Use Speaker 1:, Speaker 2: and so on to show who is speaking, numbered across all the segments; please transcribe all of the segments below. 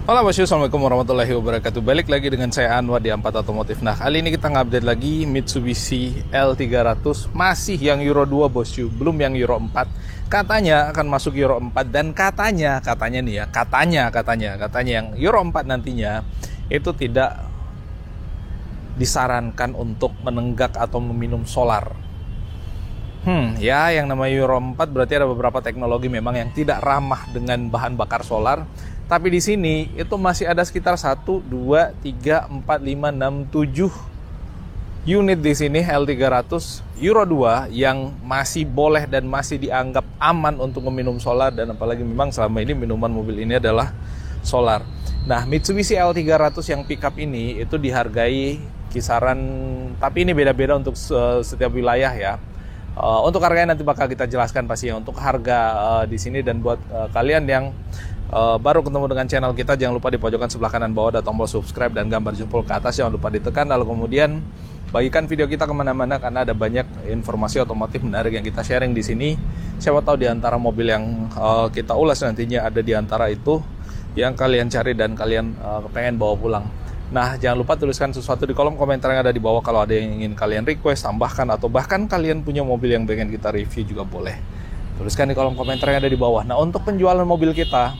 Speaker 1: Halo bosku, assalamualaikum warahmatullahi wabarakatuh. Balik lagi dengan saya Anwar di Ampat Otomotif. Nah, kali ini kita ngupdate lagi Mitsubishi L300. Masih yang Euro 2 bosku, belum yang Euro 4. Katanya akan masuk Euro 4 dan katanya nih ya, katanya yang Euro 4 nantinya itu tidak disarankan untuk menenggak atau meminum solar. Ya, yang namanya Euro 4 berarti ada beberapa teknologi memang yang tidak ramah dengan bahan bakar solar. Tapi di sini itu masih ada sekitar 1, 2, 3, 4, 5, 6, 7 unit di sini L300 Euro 2 yang masih boleh dan masih dianggap aman untuk meminum solar, dan apalagi memang selama ini minuman mobil ini adalah solar. Nah, Mitsubishi L300 yang pickup ini itu dihargai kisaran, tapi ini beda-beda untuk setiap wilayah ya. Untuk harganya nanti bakal kita jelaskan pastinya untuk harga di sini. Dan buat kalian yang baru ketemu dengan channel kita, jangan lupa di pojokan sebelah kanan bawah ada tombol subscribe dan gambar jempol ke atas, jangan lupa ditekan. Lalu kemudian bagikan video kita kemana-mana karena ada banyak informasi otomotif menarik yang kita sharing di sini. Siapa tahu di antara mobil yang kita ulas nantinya ada di antara itu yang kalian cari dan kalian pengen bawa pulang. Nah, jangan lupa tuliskan sesuatu di kolom komentar yang ada di bawah kalau ada yang ingin kalian request, tambahkan, atau bahkan kalian punya mobil yang pengen kita review juga boleh. Tuliskan di kolom komentar yang ada di bawah. Nah, untuk penjualan mobil kita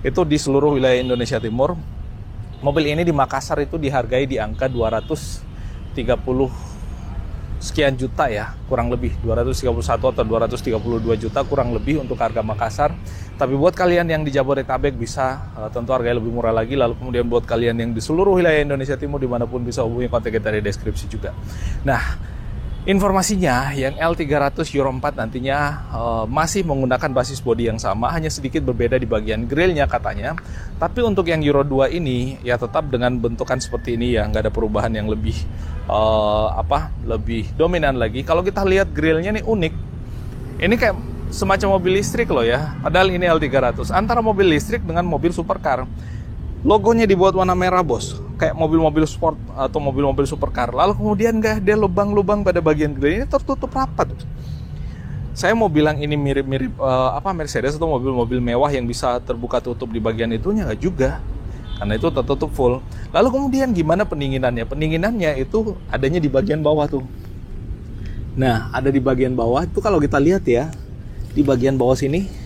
Speaker 1: itu di seluruh wilayah Indonesia Timur. Mobil ini di Makassar itu dihargai di angka 230 sekian juta ya, kurang lebih 231 atau 232 juta kurang lebih untuk harga Makassar. Tapi buat kalian yang di Jabodetabek bisa tentu harganya lebih murah lagi. Lalu kemudian buat kalian yang di seluruh wilayah Indonesia Timur dimanapun bisa hubungi kontak kita di deskripsi juga. Nah, informasinya yang L300 Euro 4 nantinya masih menggunakan basis bodi yang sama, hanya sedikit berbeda di bagian grillnya katanya. Tapi untuk yang Euro 2 ini ya tetap dengan bentukan seperti ini ya, nggak ada perubahan yang lebih lebih dominan lagi. Kalau kita lihat grillnya nih unik, ini kayak semacam mobil listrik loh ya. Padahal ini L300 antara mobil listrik dengan mobil supercar. Logonya dibuat warna merah bos, kayak mobil-mobil sport atau mobil-mobil supercar. Lalu kemudian nggak ada lubang-lubang pada bagian grill, ini tertutup rapat. Saya mau bilang ini mirip-mirip Mercedes atau mobil-mobil mewah yang bisa terbuka tutup di bagian itunya, nggak juga, karena itu tertutup full. Lalu kemudian gimana pendinginannya? Pendinginannya itu adanya di bagian bawah tuh. Nah, ada di bagian bawah itu kalau kita lihat ya, di bagian bawah sini.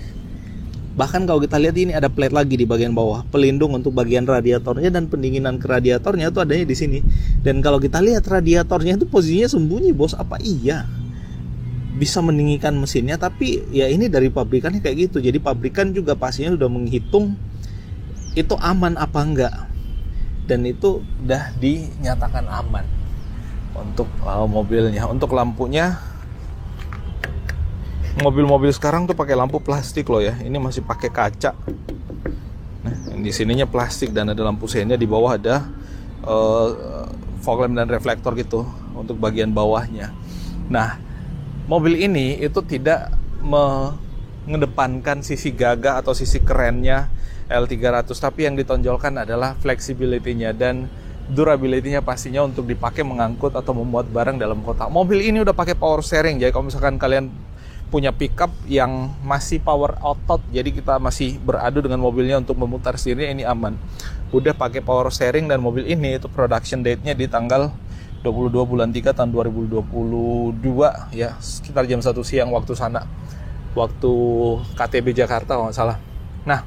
Speaker 1: Bahkan kalau kita lihat ini ada plate lagi di bagian bawah, pelindung untuk bagian radiatornya, dan pendinginan ke radiatornya itu adanya di sini. Dan kalau kita lihat radiatornya itu posisinya sembunyi bos, apa iya bisa mendinginkan mesinnya? Tapi ya ini dari pabrikannya kayak gitu. Jadi pabrikan juga pastinya sudah menghitung itu aman apa enggak, dan itu udah dinyatakan aman untuk mobilnya. Untuk lampunya, mobil-mobil sekarang tuh pakai lampu plastik loh ya. Ini masih pakai kaca. Nah, di sininya plastik dan ada lampu seinnya, di bawah ada fog lamp dan reflektor gitu untuk bagian bawahnya. Nah, mobil ini itu tidak mengedepankan sisi gagah atau sisi kerennya L300, tapi yang ditonjolkan adalah flexibility-nya dan durability-nya pastinya untuk dipakai mengangkut atau memuat barang dalam kota. Mobil ini udah pakai power steering, jadi kalau misalkan kalian punya pickup yang masih power otot, jadi kita masih beradu dengan mobilnya untuk memutar setirnya, ini aman. Udah pakai power steering, dan mobil ini itu production date-nya di tanggal 22 bulan 3 tahun 2022 ya, sekitar jam 1 siang waktu sana, waktu KTB Jakarta kalau nggak salah. Nah,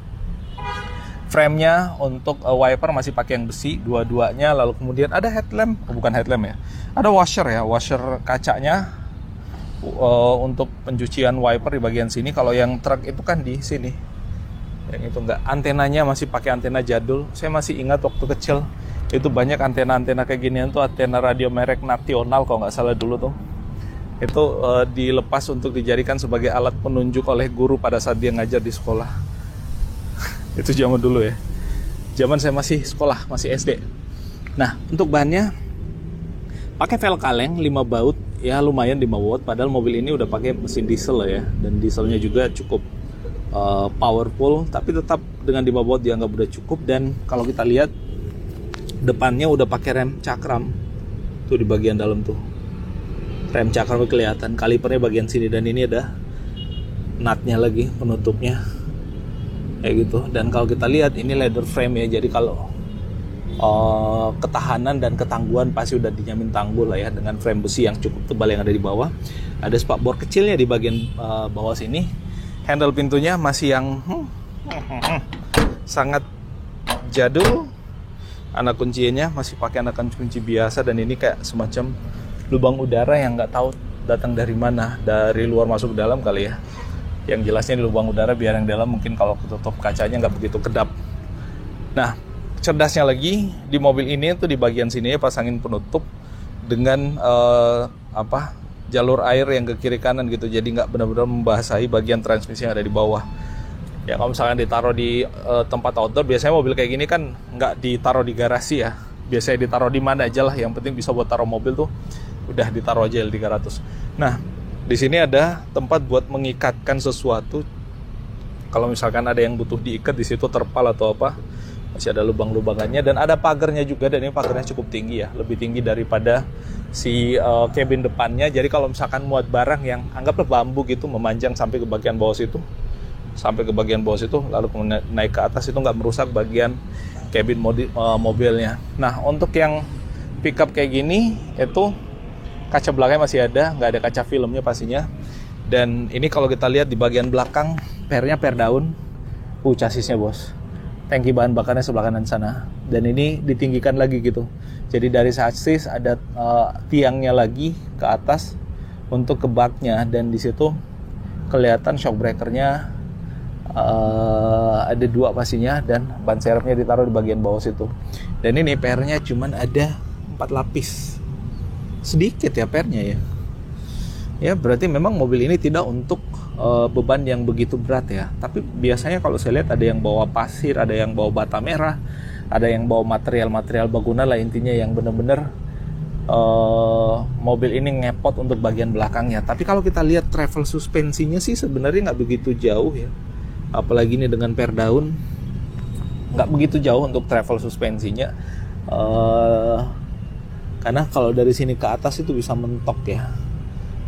Speaker 1: frame-nya untuk wiper masih pakai yang besi dua-duanya. Lalu kemudian ada headlamp, bukan headlamp ya, ada washer ya, washer kacanya untuk pencucian wiper di bagian sini. Kalau yang truk itu kan di sini, yang itu enggak. Antenanya masih pakai antena jadul. Saya masih ingat waktu kecil itu banyak antena-antena kayak ginian tuh, antena radio merek Nasional kalau nggak salah dulu tuh. Itu dilepas untuk dijadikan sebagai alat penunjuk oleh guru pada saat dia ngajar di sekolah. Itu zaman dulu ya, zaman saya masih sekolah, masih SD. Nah, untuk bannya pakai velg kaleng 5 baut ya, lumayan 5 watt. Padahal mobil ini udah pakai mesin diesel ya, dan dieselnya juga cukup powerful, tapi tetap dengan 5 watt dianggap udah cukup. Dan kalau kita lihat depannya udah pakai rem cakram tuh di bagian dalam tuh, rem cakram kelihatan, kalipernya bagian sini, dan ini ada nutnya lagi penutupnya. kayak gitu. Dan kalau kita lihat ini leather frame ya, jadi kalau ketahanan dan ketangguhan pasti udah dijamin tangguh lah ya, dengan frame besi yang cukup tebal yang ada di bawah. Ada spakbor kecilnya di bagian bawah sini. Handle pintunya masih yang sangat jadul. Anak kuncinya masih pakai anak kunci biasa, dan ini kayak semacam lubang udara yang nggak tahu datang dari mana, dari luar masuk ke dalam kali ya. Yang jelasnya di lubang udara, biar yang dalam mungkin kalau ketutup kacanya nggak begitu kedap. Nah, cerdasnya lagi di mobil ini tuh di bagian sini ya pasangin penutup dengan jalur air yang ke kiri kanan gitu, jadi nggak benar-benar membasahi bagian transmisi yang ada di bawah. Ya kalau misalkan ditaruh di tempat outdoor, biasanya mobil kayak gini kan nggak ditaruh di garasi ya, biasanya ditaruh di mana aja lah, yang penting bisa buat taruh mobil tuh udah ditaruh aja L300. Nah, di sini ada tempat buat mengikatkan sesuatu. Kalau misalkan ada yang butuh diikat di situ, terpal atau apa, masih ada lubang-lubangannya, dan ada pagarnya juga, dan ini pagarnya cukup tinggi ya, lebih tinggi daripada si cabin depannya. Jadi kalau misalkan muat barang yang anggaplah bambu gitu, memanjang sampai ke bagian bawah situ, lalu kemudian naik ke atas, itu nggak merusak bagian cabin mobilnya. Nah, untuk yang pickup kayak gini itu kaca belakangnya masih ada, nggak ada kaca filmnya pastinya. Dan ini kalau kita lihat di bagian belakang, pernya per daun, chassisnya bos, tangki bahan bakarnya sebelah kanan sana, dan ini ditinggikan lagi gitu. Jadi dari chassis ada tiangnya lagi ke atas untuk ke baknya, dan di situ kelihatan shock breakernya ada 2 pastinya, dan ban serepnya ditaruh di bagian bawah situ. Dan ini pernya cuman ada 4 lapis, sedikit ya pernya ya. Ya berarti memang mobil ini tidak untuk beban yang begitu berat ya. Tapi biasanya kalau saya lihat ada yang bawa pasir, ada yang bawa bata merah, ada yang bawa material-material bangunan lah, intinya yang benar-benar mobil ini ngepot untuk bagian belakangnya. Tapi kalau kita lihat travel suspensinya sih sebenarnya nggak begitu jauh ya. Apalagi ini dengan per daun, nggak begitu jauh untuk travel suspensinya. Karena kalau dari sini ke atas itu bisa mentok ya.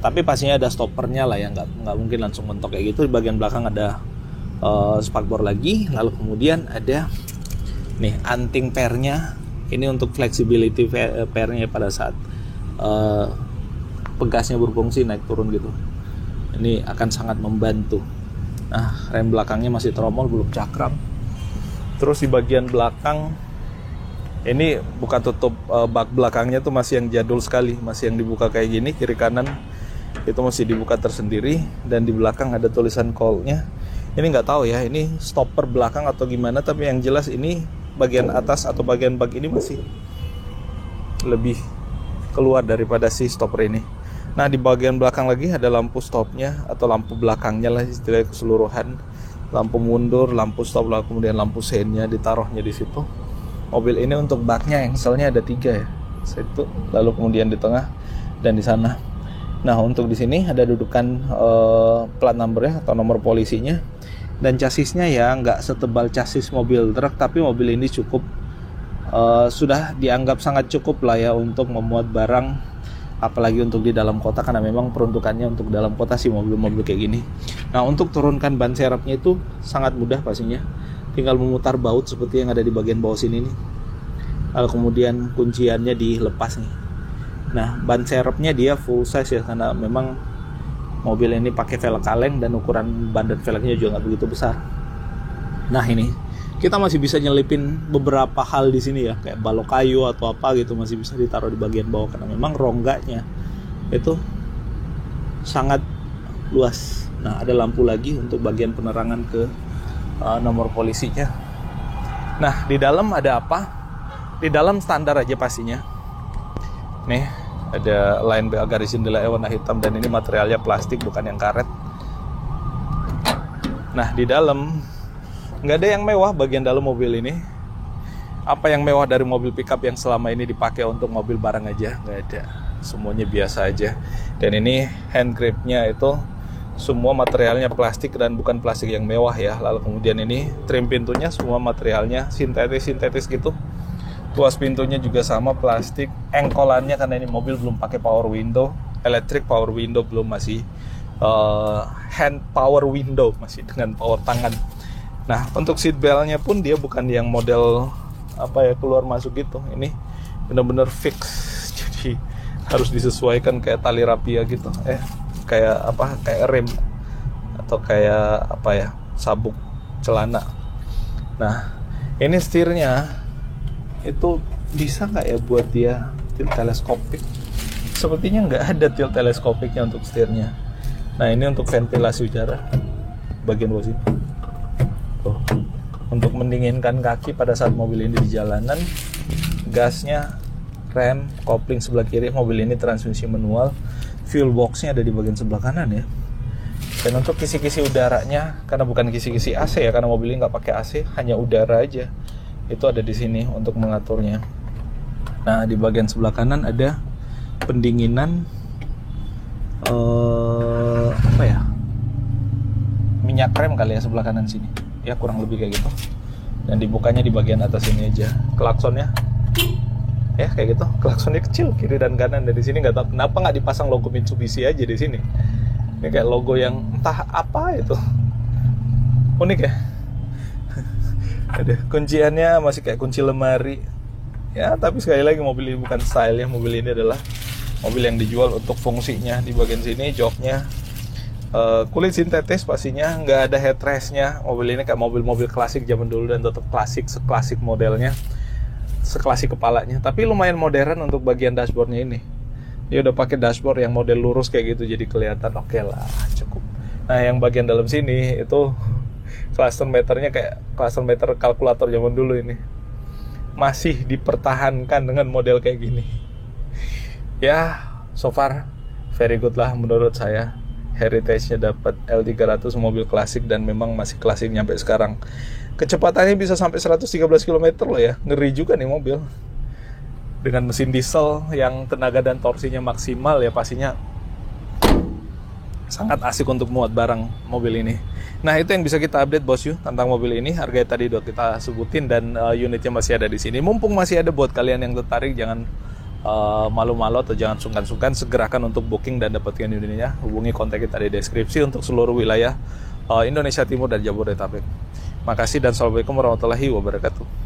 Speaker 1: Tapi pastinya ada stoppernya lah ya, nggak mungkin langsung mentok kayak gitu. Di bagian belakang ada spakbor lagi, lalu kemudian ada nih anting pernya. Ini untuk flexibility pernya pada saat pegasnya berfungsi naik turun gitu. Ini akan sangat membantu. Nah, rem belakangnya masih tromol, belum cakram. Terus di bagian belakang ini buka tutup bak belakangnya tuh masih yang jadul sekali, masih yang dibuka kayak gini, kiri kanan itu masih dibuka tersendiri, dan di belakang ada tulisan call-nya. Ini nggak tahu ya, ini stopper belakang atau gimana, tapi yang jelas ini bagian atas atau bagian bak ini masih lebih keluar daripada si stopper ini. Nah, di bagian belakang lagi ada lampu stopnya atau lampu belakangnya lah istilahnya keseluruhan. Lampu mundur, lampu stop, lalu kemudian lampu seinnya ditaruhnya di situ. Mobil ini untuk baknya engselnya ada 3 ya. Situ, lalu kemudian di tengah dan di sana. Nah, untuk di sini ada dudukan plat numbernya atau nomor polisinya. Dan chassisnya ya nggak setebal chassis mobil truk, tapi mobil ini cukup sudah dianggap sangat cukup lah ya untuk memuat barang, apalagi untuk di dalam kota, karena memang peruntukannya untuk dalam kota sih mobil-mobil kayak gini. Nah, untuk turunkan ban serepnya itu sangat mudah pastinya, tinggal memutar baut seperti yang ada di bagian bawah sini nih, lalu kemudian kunciannya dilepas nih. Nah, ban serepnya dia full size ya, karena memang mobil ini pakai velg kaleng dan ukuran ban dan velgnya juga nggak begitu besar. Nah, ini kita masih bisa nyelipin beberapa hal di sini ya, kayak balok kayu atau apa gitu masih bisa ditaruh di bagian bawah, karena memang rongganya itu sangat luas. Nah, ada lampu lagi untuk bagian penerangan ke nomor polisinya. Nah, di dalam ada apa? Di dalam standar aja pastinya. Nih, ada line garis jendela warna hitam, dan ini materialnya plastik bukan yang karet. Nah, di dalam nggak ada yang mewah bagian dalam mobil ini. Apa yang mewah dari mobil pickup yang selama ini dipakai untuk mobil barang aja? Nggak ada, semuanya biasa aja. Dan ini hand gripnya itu semua materialnya plastik dan bukan plastik yang mewah ya. Lalu kemudian ini trim pintunya semua materialnya sintetis gitu. Tuas pintunya juga sama plastik. Engkolannya, karena ini mobil belum pakai power window, electric power window belum, masih hand power window, masih dengan power tangan. Nah, untuk seat beltnya pun dia bukan yang model keluar masuk gitu. Ini benar-benar fix. Jadi harus disesuaikan kayak tali rapia gitu. Kayak rem atau kayak sabuk celana. Nah, ini setirnya itu bisa nggak ya buat dia tilt teleskopik? Sepertinya nggak ada tilt teleskopiknya untuk setirnya. Nah, ini untuk ventilasi udara bagian bawah sini. Tuh, untuk mendinginkan kaki pada saat mobil ini di jalanan. Gasnya, rem, kopling sebelah kiri. Mobil ini transmisi manual. Fuel boxnya ada di bagian sebelah kanan ya. Dan untuk kisi-kisi udaranya, karena bukan kisi-kisi AC ya, karena mobil ini nggak pakai AC, hanya udara aja. Itu ada di sini untuk mengaturnya. Nah, di bagian sebelah kanan ada pendinginan minyak rem kali ya, sebelah kanan sini. Ya kurang lebih kayak gitu. Dan dibukanya di bagian atas ini aja. Klaksonnya ya kayak gitu. Klaksonnya kecil kiri dan kanan. Dan di sini nggak tahu kenapa nggak dipasang logo Mitsubishi aja di sini. Ini kayak logo yang entah apa itu. Unik ya. Ada kunciannya masih kayak kunci lemari. Ya, tapi sekali lagi mobil ini bukan style ya. Mobil ini adalah mobil yang dijual untuk fungsinya. Di bagian sini joknya kulit sintetis pastinya, nggak ada headrestnya. Mobil ini kayak mobil-mobil klasik zaman dulu dan tetap klasik, seklasik modelnya, seklasik kepalanya. Tapi lumayan modern untuk bagian dashboardnya ini. Dia udah pakai dashboard yang model lurus kayak gitu, jadi kelihatan oke lah, cukup. Nah, yang bagian dalam sini itu cluster meternya kayak cluster meter kalkulator zaman dulu ini. Masih dipertahankan dengan model kayak gini. Ya, so far very good lah menurut saya. Heritage-nya dapat, L300 mobil klasik dan memang masih klasik nyampe sekarang. Kecepatannya bisa sampai 113 km loh ya. Ngeri juga nih mobil. Dengan mesin diesel yang tenaga dan torsinya maksimal ya, pastinya sangat asik untuk muat barang mobil ini. Nah, itu yang bisa kita update bos yuk tentang mobil ini. Harganya tadi udah kita sebutin dan unitnya masih ada di sini. Mumpung masih ada buat kalian yang tertarik, jangan malu-malu atau jangan sungkan-sungkan, segerakan untuk booking dan dapatkan unitnya. Hubungi kontak kita di deskripsi untuk seluruh wilayah Indonesia Timur dan Jabodetabek. Makasih dan assalamualaikum warahmatullahi wabarakatuh.